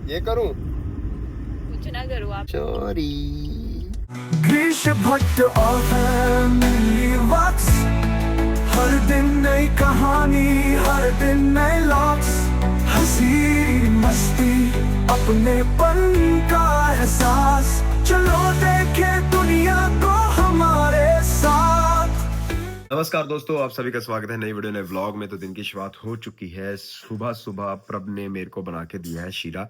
ये करूं? कुछ ना करो आप। चोरी। ग्रीश भट्ट और फैमिली वॉक्स, हर दिन नई कहानी, हर दिन नए लॉक्स, हंसी मस्ती अपने पन का एहसास, चलो देखे दुनिया को हमारे साथ। नमस्कार दोस्तों, आप सभी का स्वागत है नई वीडियो नए व्लॉग में। तो दिन की शुरुआत हो चुकी है। सुबह सुबह प्रभ ने मेरे को बना के दिया है शीरा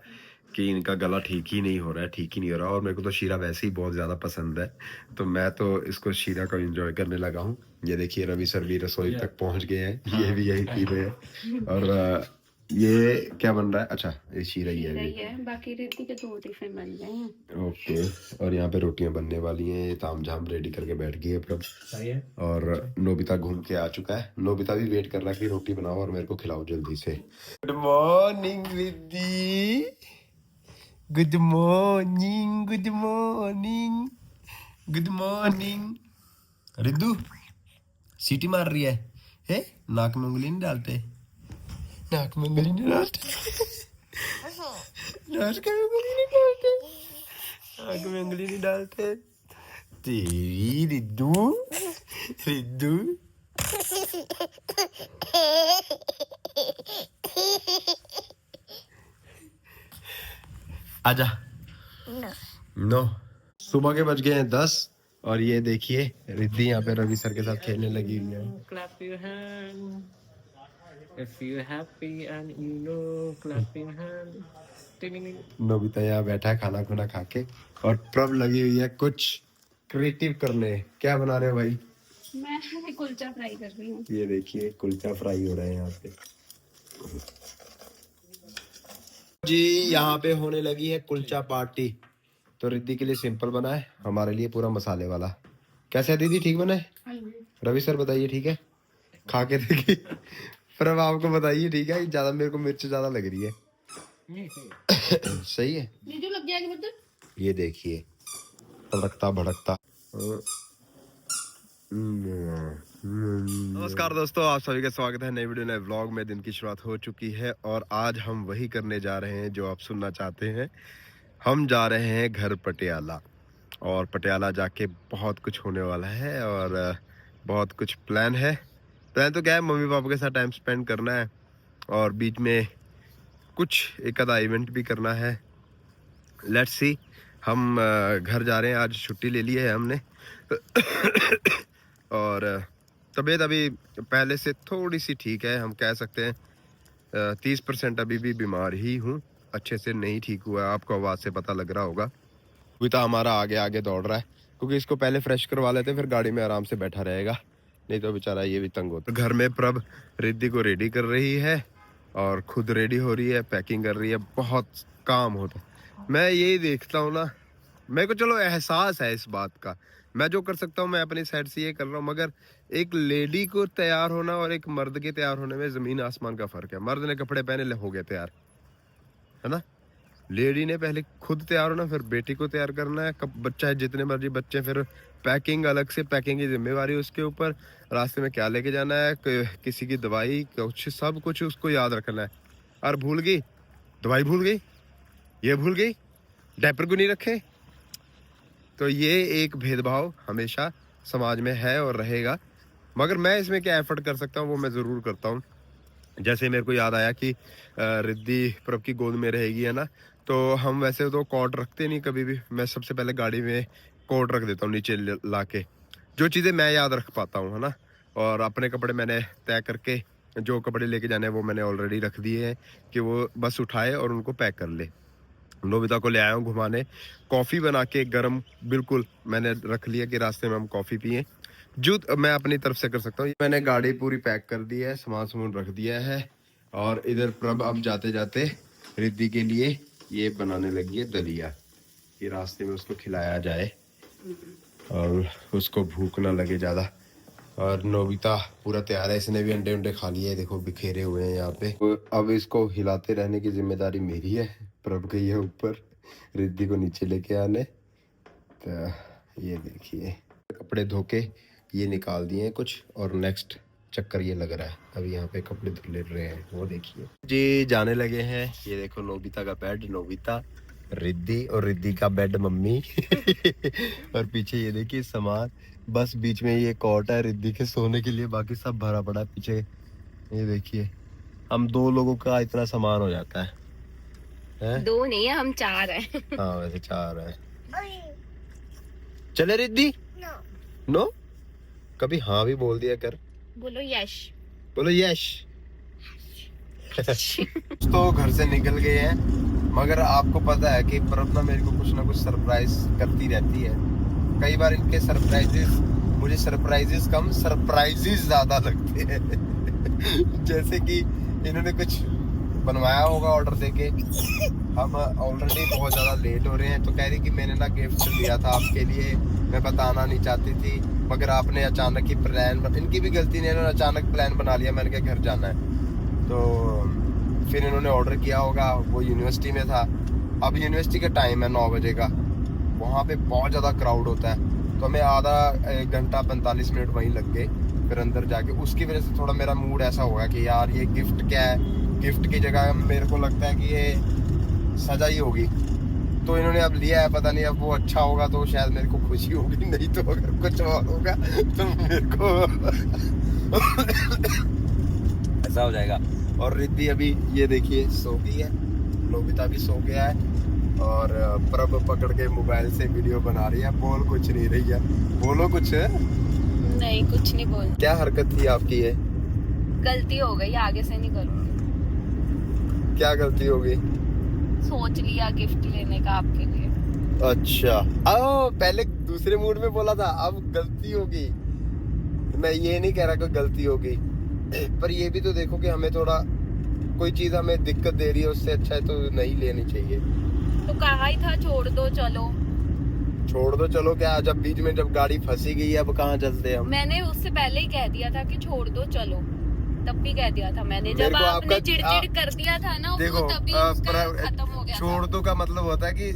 कि इनका गला ठीक ही नहीं हो रहा है, ठीक ही नहीं हो रहा। और मेरे को तो शीरा वैसे ही बहुत ज़्यादा पसंद है, तो मैं तो इसको शीरा को एंजॉय करने लगा हूँ। ये देखिए रवि सर भी रसोई तक पहुँच गए हैं, ये भी यही पी रहे हैं। और ये क्या बन रहा है? अच्छा, ये शीरा ही है। बाकी रिद्धि के 2 टिफिन बन गए हैं। ओके, और यहाँ पे रोटियां बनने वाली हैं। ताम झाम रेडी करके बैठ गई है प्रभ। और नोबिता घूम के आ चुका है। नोबिता भी वेट कर रहा है कि रोटी बनाओ और मेरे को खिलाओ जल्दी से। Good morning Riddhi, good morning, good morning, good morning. Riddhu सीटी मार रही है? नाक में उंगली नहीं डालते, नाक में उंगली नहीं डालते, नाक में उंगली नहीं डालते, नाक में उंगली नहीं डालते। तेरी रिद्धू, रिद्धू। आजा। नो। सुबह के बज गए हैं 10 और ये देखिए रिद्धि यहाँ पे रवि सर के साथ खेलने लगी हुई है। Clap your hand if you're happy and you know clap your hand. Nobita यहाँ बैठा है खाना खुना खा के और प्रभ लगी हुई है कुछ क्रिएटिव करने। क्या बना रहे हो भाई? मैं कुलचा फ्राई कर रही हूँ। ये देखिए कुलचा फ्राई हो रहा है यहाँ पे जी। यहाँ पे होने लगी है कुलचा पार्टी। तो रिद्धि के लिए सिंपल बना है, हमारे लिए पूरा मसाले वाला। कैसे है दीदी, ठीक बना है? रवि सर बताइए ठीक है? खा के देखिए। पर आपको बताइए ठीक है? ज्यादा मेरे को मिर्च ज्यादा लग रही है। सही है, जो लग जाएगी मतलब। ये देखिए भड़कता भड़कता। नमस्कार दोस्तों, आप सभी का स्वागत है नई वीडियो नए व्लॉग में। दिन की शुरुआत हो चुकी है और आज हम वही करने जा रहे हैं जो आप सुनना चाहते हैं। हम जा रहे हैं घर पटियाला और पटियाला जाके बहुत कुछ होने वाला है और बहुत कुछ प्लान है। प्लान तो क्या है, मम्मी पापा के साथ टाइम स्पेंड करना है और बीच में कुछ एक आधा इवेंट भी करना है। Let's see. हम घर जा रहे हैं, आज छुट्टी ले ली है हमने। और तबीयत अभी पहले से थोड़ी सी ठीक है, हम कह सकते हैं 30% अभी भी बीमार ही हूँ, अच्छे से नहीं ठीक हुआ है। आपको आवाज़ से पता लग रहा होगा। अभी तो हमारा आगे आगे दौड़ रहा है क्योंकि इसको पहले फ्रेश करवा लेते, फिर गाड़ी में आराम से बैठा रहेगा, नहीं तो बेचारा ये भी तंग होता। घर में प्रभ रिद्धि को रेडी कर रही है और खुद रेडी हो रही है, पैकिंग कर रही है। बहुत काम होता है। मैं यही देखता हूँ ना, मेरे को चलो एहसास है इस बात का, मैं जो कर सकता हूँ मैं अपनी साइड से ये कर रहा हूँ। मगर एक लेडी को तैयार होना और एक मर्द के तैयार होने में ज़मीन आसमान का फ़र्क है। मर्द ने कपड़े पहने हो गए तैयार, है ना। लेडी ने पहले खुद तैयार होना, फिर बेटी को तैयार करना है। कब बच्चा है, जितने मर्जी बच्चे, फिर पैकिंग अलग से, पैकिंग की जिम्मेवारी उसके ऊपर। रास्ते में क्या लेके जाना है, किसी की दवाई, कुछ सब कुछ उसको याद रखना है। और भूल गई, दवाई भूल गई, ये भूल गई, डायपर को नहीं रखे। तो ये एक भेदभाव हमेशा समाज में है और रहेगा। मगर मैं इसमें क्या एफर्ट कर सकता हूँ वो मैं ज़रूर करता हूँ। जैसे मेरे को याद आया कि रिद्धि प्रभ की गोद में रहेगी, है ना, तो हम वैसे तो कोट रखते नहीं कभी भी। मैं सबसे पहले गाड़ी में कोट रख देता हूँ नीचे ला के, जो चीज़ें मैं याद रख पाता हूँ, है ना। और अपने कपड़े मैंने तय करके, जो कपड़े लेके जाने हैं वो मैंने ऑलरेडी रख दिए हैं कि वो बस उठाए और उनको पैक कर ले। नोबिता को ले आया हूँ घुमाने, कॉफ़ी बना के गरम बिल्कुल मैंने रख लिया कि रास्ते में हम कॉफ़ी पिए। जो मैं अपनी तरफ से कर सकता हूँ, मैंने गाड़ी पूरी पैक कर दी है, सामान रख दिया है। और इधर प्रभ अब जाते जाते रिद्धि के लिए ये बनाने लगी है दलिया, कि रास्ते में उसको खिलाया जाए और उसको भूख ना लगे ज़्यादा। और नोबिता पूरा तैयार है, इसने भी अंडे उंडे खा लिए, देखो बिखेरे हुए हैं यहाँ पे। अब इसको हिलाते रहने की जिम्मेदारी मेरी है। प्रभ गई है ऊपर रिद्धि को नीचे लेके आने। तो ये देखिए कपड़े धो के ये निकाल दिए कुछ और नेक्स्ट चक्कर ये लग रहा है। अभी यहाँ पे कपड़े धुल रहे हैं, वो देखिए जी जाने लगे हैं। ये देखो नोबिता का बेड, नोबिता, रिद्धि और रिद्धि का बेड मम्मी और पीछे ये देखिए सामान, बस बीच में ये कॉट है रिद्धि के सोने के लिए, बाकी सब भरा पड़ा है पीछे। ये देखिए हम 2 लोगों का इतना सामान हो जाता है? 2 नहीं है, हम 4 हैं। हाँ वैसे 4 है। चले रिद्धि? नो कभी हाँ भी बोल दिया कर। बोलो यश। बोलो यश। तो घर से निकल गए हैं, मगर आपको पता है कि प्रभा मेरे को कुछ ना कुछ सरप्राइज करती रहती है। कई बार इनके सरप्राइजेस मुझे सरप्राइजेस कम सरप्राइजेस ज्यादा लगते हैं। जैसे कि इन्होंने कुछ बनवाया होगा ऑर्डर देके, हम ऑलरेडी बहुत ज्यादा लेट हो रहे हैं, तो कह रही कि मैंने ना गिफ्ट दिया था आपके लिए, मैं बताना नहीं चाहती थी, मगर आपने अचानक ही प्लान, इनकी भी गलती नहीं, इन्होंने अचानक प्लान बना लिया, मैंने कहा घर जाना है, तो फिर इन्होंने ऑर्डर किया होगा। वो यूनिवर्सिटी में था, अब यूनिवर्सिटी का टाइम है 9 बजे का, वहाँ पे बहुत ज़्यादा क्राउड होता है, तो हमें आधा 1 घंटा 45 मिनट वहीं लग गए। फिर अंदर जाके उसकी वजह से थोड़ा मेरा मूड ऐसा होगा कि यार ये गिफ्ट क्या है, गिफ्ट की जगह मेरे को लगता है कि ये सजा ही होगी, तो इन्होंने अब लिया है, पता नहीं अब वो अच्छा होगा तो शायद मेरे को खुशी होगी, नहीं तो अगर कुछ और होगा तो मेरे को ऐसा हो जाएगा। और रिद्धि अभी ये देखिए सो गई है, नोबिता भी सो गया है, और प्रभ पकड़ के मोबाइल से वीडियो बना रही है, बोल कुछ नहीं रही है। बोलो कुछ। नहीं कुछ नहीं बोल। क्या हरकत थी आपकी ये? गलती हो गई, आगे से नहीं करूंगी। क्या गलती हो गई? सोच लिया गिफ्ट लेने का आपके लिए। अच्छा, आओ पहले दूसरे मूड में बोला था, अब गलती होगी। मैं ये नहीं कह रहा कोई गलती होगी, पर ये भी तो देखो कि हमें थोड़ा कोई चीज हमें दिक्कत दे रही है, उससे अच्छा है तो नहीं लेनी चाहिए। तो कहा ही था छोड़ दो चलो। छोड़ दो चलो क्या, जब बीच में जब गाड़ी फंसी गई है, अब कहाँ चलते हम? मैंने उससे पहले ही कह दिया था कि छोड़ दो चलो, तब भी कह दिया था मैंने, जब मेरे को आपने आपका- चिड़चिड़ कर दिया था ना, देखो, वो तभी उसका खत्म हो गया छोड़ था। दो का मतलब होता है कि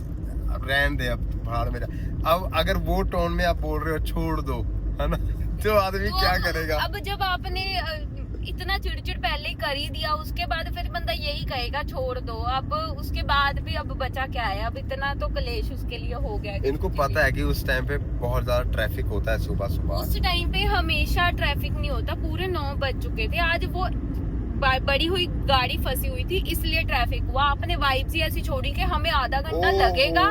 अब रहन दे, अब भाड़ में जा। अब अगर वो टोन में आप बोल रहे हो छोड़ दो, है ना, तो आदमी तो क्या करेगा? अब जब आपने इतना चिड़चिड़ पहले ही कर ही दिया, उसके बाद फिर बंदा यही कहेगा छोड़ दो। अब उसके बाद भी अब बचा क्या है, अब इतना तो कलेश उसके लिए हो गया। इनको पता है कि उस टाइम पे बहुत ज्यादा ट्रैफिक होता है सुबह सुबह। उस टाइम पे हमेशा ट्रैफिक नहीं होता, पूरे 9 बज चुके थे, आज वो बड़ी हुई गाड़ी फंसी हुई थी इसलिए ट्रैफिक हुआ। आपने वाइब्स ही ऐसी छोड़ी कि हमें आधा घंटा लगेगा,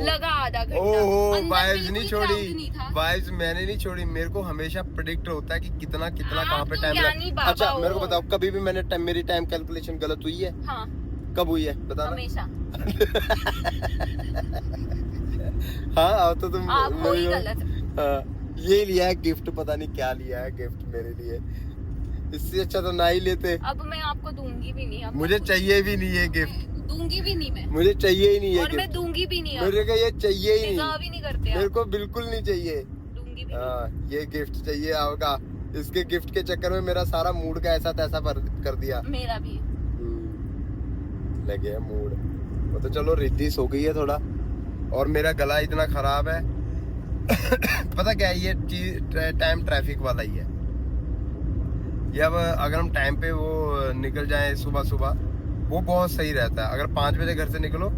लगा आधा घंटा। अंदर वाइब्स नहीं बिल्कुल crowd छोड़ी, नहीं था। वाइब्स मैंने नहीं छोड़ी, मेरे को हमेशा प्रेडिक्ट होता है कि कितना कितना आप कहाँ पे तो टाइम ज्ञानी बाबा अच्छा हो। मेरे को बताओ, कभी भी मैंने मेरी टाइम कैलकुलेशन गलत हुई है? हाँ कब हुई है बताना। हमेशा हाँ तो तुम आप हो ही गलत। हाँ, ये लिया है गिफ्ट, पता नहीं क्या लिया है गिफ्ट मेरे लिए, इससे अच्छा तो ना ही लेते। अब मैं आपको दूंगी भी नहीं, अब मुझे चाहिए भी नहीं है गिफ्ट, दूंगी भी नहीं मैं, मुझे चाहिए ही नहीं है और मैं गिफ्ट, दूंगी भी नहीं। मेरे को ये चाहिए ही डिजर्व नहीं, ही नहीं करते मेरे आप, को बिल्कुल नहीं चाहिए। दूंगी भी नहीं। हाँ ये गिफ्ट चाहिए आपका, इसके गिफ्ट के चक्कर में मेरा सारा मूड का ऐसा तैसा कर दिया। मेरा भी लगे मूड। वो तो चलो रिद्धि सो गई है थोड़ा, और मेरा गला इतना खराब है पता क्या है, ये चीज टाइम ट्रैफिक वाला ही है। ये अब अगर हम टाइम पे वो निकल जाएं सुबह सुबह, वो बहुत सही रहता है। अगर 5 बजे घर से निकलो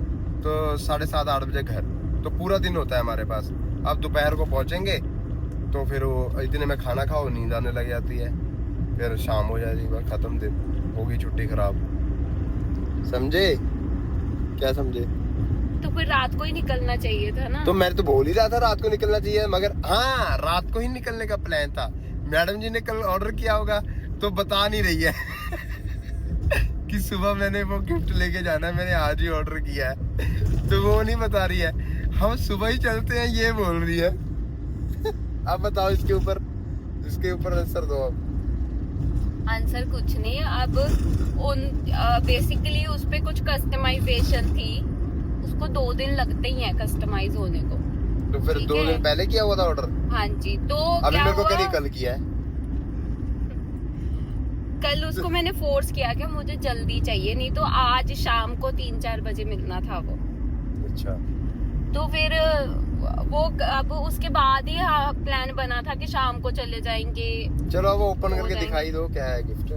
तो 7:30 8 बजे घर, तो पूरा दिन होता है हमारे पास। अब दोपहर को पहुंचेंगे तो फिर वो इतने में खाना खाओ, नींद आने लग जाती है, फिर शाम हो जाएगी, बस खत्म, दिन होगी छुट्टी खराब। समझे? क्या समझे? तो फिर रात को ही निकलना चाहिए था ना। तो मैं तो बोल ही रहा था रात को निकलना चाहिए, मगर हाँ रात को ही निकलने का प्लान था। मैडम जी ने कल ऑर्डर किया होगा तो बता नहीं रही है कि सुबह मैंने वो गिफ्ट लेके जाना है, मैंने आज ही ऑर्डर किया है, तो वो नहीं बता रही है। हम सुबह ही चलते हैं ये बोल रही है। अब बताओ इसके ऊपर आंसर दो आप। आंसर कुछ नहीं, अब बेसिकली उस पे कुछ कस्टमाइजेशन थी, उसको 2 दिन लगते ही हैं कस्टमाइज होने को। तो फिर ठीक 2 है। दिन पहले किया हुआ था ऑर्डर? हाँ जी, तो अभी क्या मेरे को हुआ? कल कल किया है। कल उसको मैंने फोर्स किया कि मुझे जल्दी चाहिए, नहीं तो आज शाम को 3-4 बजे मिलना था वो। अच्छा तो फिर वो अब उसके बाद ही प्लान बना था कि शाम को चले जाएंगे। चलो अब ओपन हो करके जाएंगे। दिखाई दो क्या है गिफ्ट।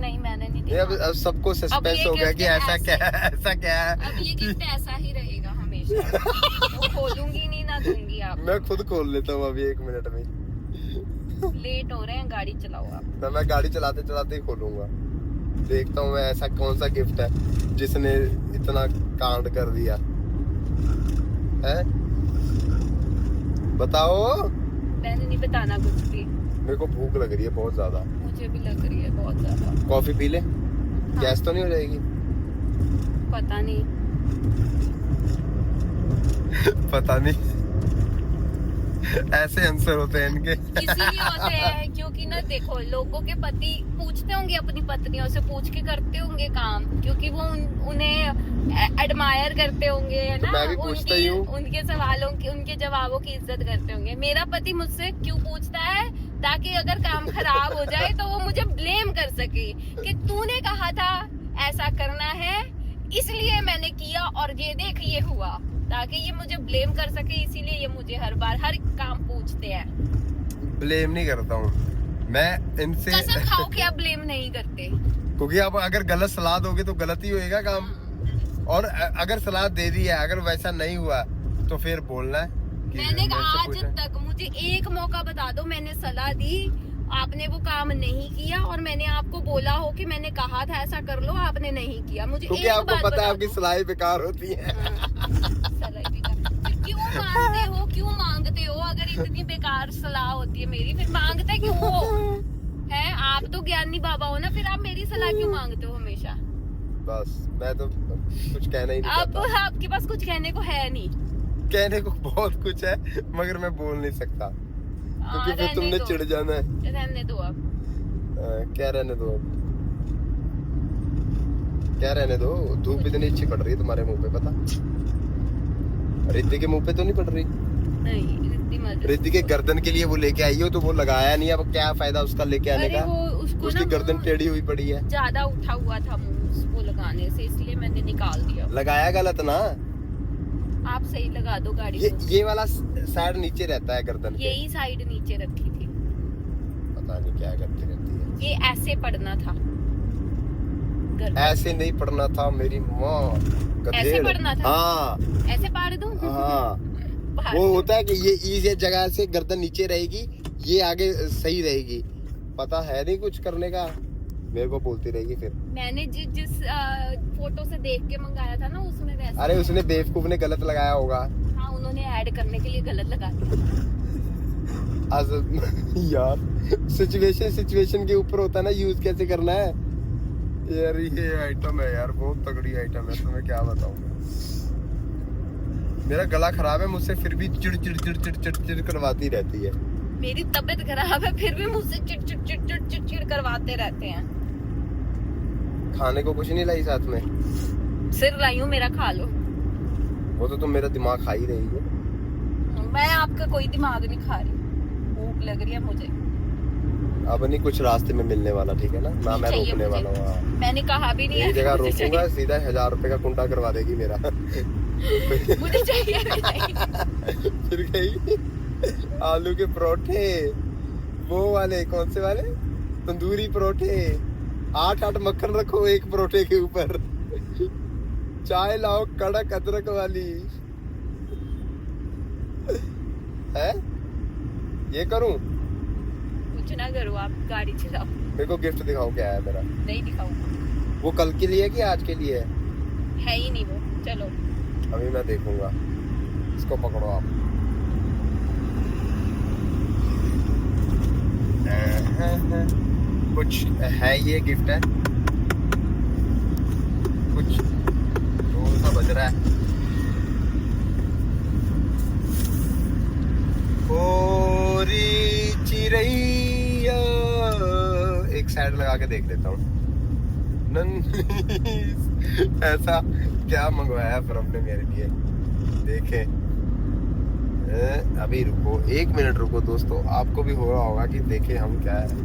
नहीं मैंने नहीं ये अब देखा। सबको सस्पेंस ये हो गया gift कि ऐसा ऐसे- क्या है, ऐसा क्या है। अब ये गिफ्ट ऐसा ही रहेगा हमेशा। वो खोलूंगी नहीं ना दूंगी आप। मैं खुद खोल लेता हूँ अभी 1 मिनट में। लेट हो रहे हैं, गाड़ी चलाओ आप। मैं गाड़ी चलाते चलाते ही खोलूंगा। देखता हूँ मैं ऐसा कौन सा गिफ्ट है जिसने इतना कांड कर दिया है। बताओ। मैंने नहीं बताना कुछ भी। मेरे को भूख लग रही है बहुत ज्यादा। मुझे भी लग रही है बहुत ज्यादा। कॉफी पी ले, गैस तो नहीं हो जाएगी। पता नहीं। पता नहीं। ऐसे आंसर होते हैं इनके। इसीलिए होते हैं क्योंकि ना देखो लोगों के पति पूछते होंगे अपनी पत्नियों से, पूछ के करते होंगे काम, क्योंकि वो उन्हें एडमायर करते होंगे, है तो ना। मैं भी पूछता ही हूँ। उनके सवालों की, उनके जवाबों की इज्जत करते होंगे। मेरा पति मुझसे क्यों पूछता है? ताकि अगर काम खराब हो जाए तो वो मुझे ब्लेम कर सके कि तूने कहा था ऐसा करना है इसलिए मैंने किया और ये देख ये हुआ, ताकि ये मुझे ब्लेम कर सके। इसीलिए ये मुझे हर बार हर काम पूछते हैं। ब्लेम नहीं करता हूँ मैं इनसे। कसम खाओ कि आप ब्लेम नहीं करते। क्योंकि आप अगर गलत सलाह दोगे तो गलत ही होएगा काम। और अगर सलाह दे दी है, अगर वैसा नहीं हुआ तो फिर बोलना है कि मैंने मेरे से आज पूछना। तक मुझे एक मौका बता दो, मैंने सलाह दी, आपने वो काम नहीं किया और मैंने आपको बोला हो कि मैंने कहा था ऐसा कर लो, आपने नहीं किया। मुझे क्योंकि एक आपको बात पता है बता आपकी दो। सलाह बेकार होती है। सलाह बेकार। क्यों मांगते हो, क्यों मांगते हो? अगर इतनी बेकार सलाह होती है मेरी, फिर मांगते क्यों हो? है आप तो ज्ञानी बाबा हो ना, फिर आप मेरी सलाह क्यों मांगते हो हमेशा? बस मैं तो कुछ कहना ही नहीं अब चाहता। आपके पास कुछ कहने को है नहीं। कहने को बहुत कुछ है मगर मैं बोल नहीं सकता क्योंकि फिर रहने तुमने दो। चिढ़ जाना है। रहने दो अब। क्या रहने दो अब? क्या रहने दो? धूप इतनी अच्छी पड़ रही है तुम्हारे मुंह पे, पता? रिद्धि के मुंह पे तो नहीं पड़ रही। नहीं रिद्धि मत। रिद्धि के गर्दन के लिए वो लेके आई हो तो वो लगाया नहीं, अब क्या फायदा उसका लेके आने अरे का। वो उसको उसकी ना गर्दन टेढ़ी हुई पड़ी है। ज्यादा उठा हुआ था मुंह वो लगाने से, इसलिए मैंने निकाल दिया। लगाया गलत ना। आप सही लगा दो गाड़ी को। ये वाला साइड नीचे रहता है गर्दन के। यही साइड नीचे रखी थी। पता नहीं क्या करती रहती है। ये ऐसे पड़ना था। गर्दन। ऐसे नहीं पढ़ना था मेरी माँ। ऐसे पढ़ना था? हाँ ऐसे पाड़ दूं? हाँ। बाहर वो दो। होता है कि ये जगह से गर्दन नीचे रहेगी, ये आगे सही रहेगी। पता है नहीं कुछ करने का, मेरे को बोलती रहेगी फिर। मैंने जिस फोटो से देख के मंगाया था ना उसमें वैसे। अरे उसने बेवकूफ ने गलत लगाया होगा। हाँ उन्होंने ऐड करने के लिए गलत लगा दिया। आज यार सिचुएशन के ऊपर होता है ना यूज कैसे करना है। यार ये आइटम है यार, बहुत तगड़ी आइटम है, तुम्हें क्या बताऊं। मेरा गला खराब है, मुझसे फिर भी चिड़ चिड़ चिड़ चिड़ चिड़ चिड़ करवाती रहती है। मेरी तबीयत खराब है फिर भी मुझसे चिड़ चिड़ चिड़ चिड़ चिड़ चिड़ करवाते रहते हैं। खाने को कुछ नहीं लाई साथ में? सिर लाई हूँ, मेरा खा लो। वो तो तुम मेरा दिमाग खा ही रही हो। मैं आपका कोई दिमाग नहीं खा रही, भूख लग रही है मुझे। अब नहीं कुछ रास्ते में मिलने वाला, ठीक है ना? ना मैं चाहिए रोकने मुझे। वाला हूँ। हाँ। मैंने कहा भी नहीं एक है जगह मुझे रोकूंगा, चाहिए। सीधा 1000 रुपए का कुंडा करवा देगी मेरा। मुझे चाहिए नहीं। फिर गई आलू के परोठे, वो वाले कौन से वाले, तंदूरी परोठे, 8 मक्खन रखो एक परोठे के ऊपर, चाय लाओ कड़क अदरक वाली। है ये करूं? कुछ ना करो, आप गाड़ी चलाओ। मेरे को गिफ्ट दिखाओ क्या है मेरा। नहीं दिखाऊंगा, वो कल के लिए है कि आज के लिए है? है ही नहीं वो। चलो अभी मैं देखूंगा, इसको पकड़ो आप। कुछ है, ये गिफ्ट है कुछ, ढोल सा बज रहा है। कोरी चिरैया, एक साइड लगा के देख लेता हूँ। ऐसा क्या मंगवाया फिर हमने मेरे लिए, देखें। अभी रुको 1 मिनट रुको दोस्तों, आपको भी हो रहा होगा कि देखें हम क्या है।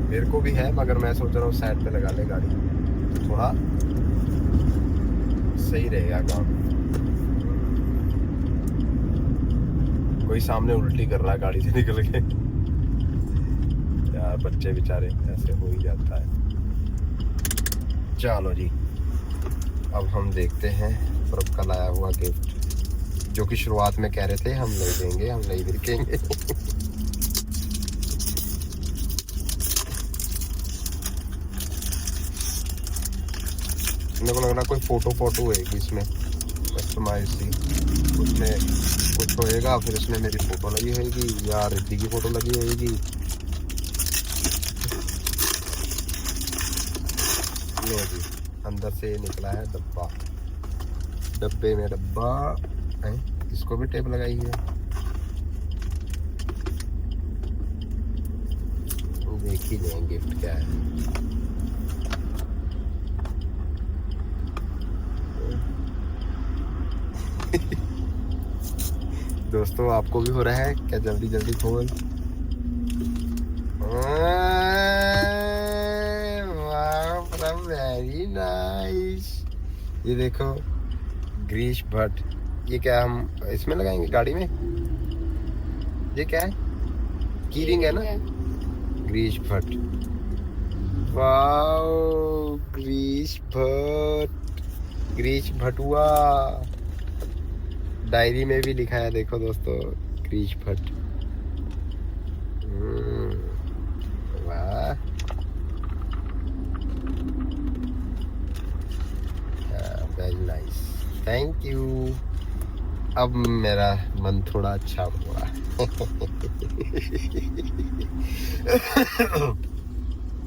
मेरे को भी है मगर मैं सोच रहा हूँ साइड पे लगा ले गाड़ी, तो थोड़ा सही रहेगा काम। कोई सामने उल्टी कर रहा है गाड़ी से निकल के। यार बच्चे बेचारे, ऐसे हो ही जाता है। चलो जी, अब हम देखते हैं प्रभ का लाया हुआ गिफ्ट, जो कि शुरुआत में कह रहे थे हम नहीं देंगे, हम नहीं दिखेंगे। मेरे को लग रहा कोई फोटो होएगी इसमें कस्टमाइज सी, उसमें कुछ होएगा, फिर उसमें मेरी फोटो लगी होएगी या रिद्धि की फोटो लगी होएगी। लो जी, अंदर से निकला है डब्बा, डब्बे में डब्बा है, इसको भी टेप लगाई है। देख ही लें गिफ्ट क्या है। दोस्तों आपको भी हो रहा है क्या? जल्दी जल्दी खोल। Very nice. ये देखो ग्रीश भट्ट, ये क्या हम इसमें लगाएंगे गाड़ी में? ये क्या है? की रिंग है ना? ग्रीश भट्ट, वाओ ग्रीश भट्ट, ग्रीश भटुआ। डायरी में भी लिखा है देखो दोस्तों, ग्रीश भट्ट। वाह, वेरी नाइस, थैंक यू। अब मेरा मन थोड़ा अच्छा हुआ।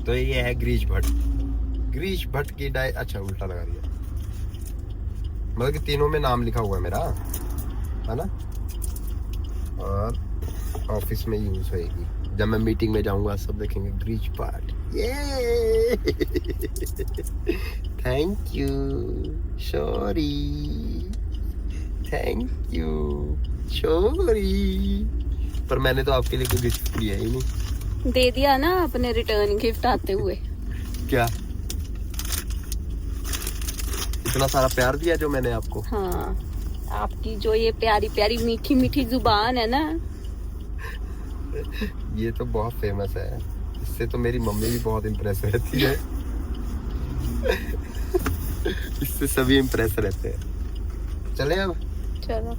तो ये है ग्रीश भट्ट, ग्रीश भट्ट की डाय, अच्छा उल्टा लगा दिया, मतलब कि तीनों में नाम लिखा हुआ है मेरा, है ना? और ऑफिस में यूज होएगी, जब मैं मीटिंग में जाऊंगा सब देखेंगे ग्रीश भट्ट। ये thank you, sorry, thank you, sorry. पर मैंने तो आपके लिए कोई गिफ्ट दिया ही नहीं। दे दिया ना अपने रिटर्न गिफ्ट आते हुए। क्या इतना सारा प्यार दिया जो मैंने आपको? हाँ, आपकी जो ये प्यारी प्यारी मीठी मीठी जुबान है ना, ये तो बहुत फेमस है, इससे तो मेरी मम्मी भी बहुत इम्प्रेस रहती है। इससे सभी इम्प्रेस रहते हैं। चले अब, चलो।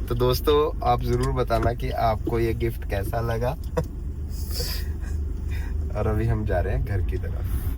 तो दोस्तों आप जरूर बताना कि आपको ये गिफ्ट कैसा लगा। और अभी हम जा रहे हैं घर की तरफ।